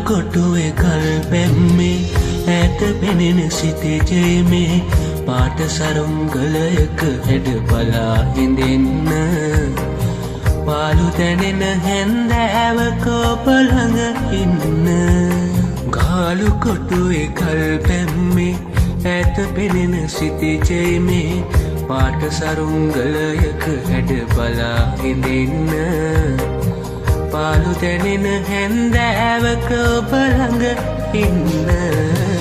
කොටුවේ කල් පැම්මේ ඈත පෙනෙන සිතේ ජයමේ පාට සරුංගලයක හැඩ බලා හිඳෙන්න පාලු දැනෙන හැන්දෑවක ඔබ ළඟ ඉන්න ගාලු කොටුවේ කල් පැම්මේ ඈත පෙනෙන සිතේ ජයමේ පාට සරුංගලයක හැඩ බලා හිඳෙන්න පාලු දැනෙන හැන්දෑවක ඔබ ළඟ ඉන්න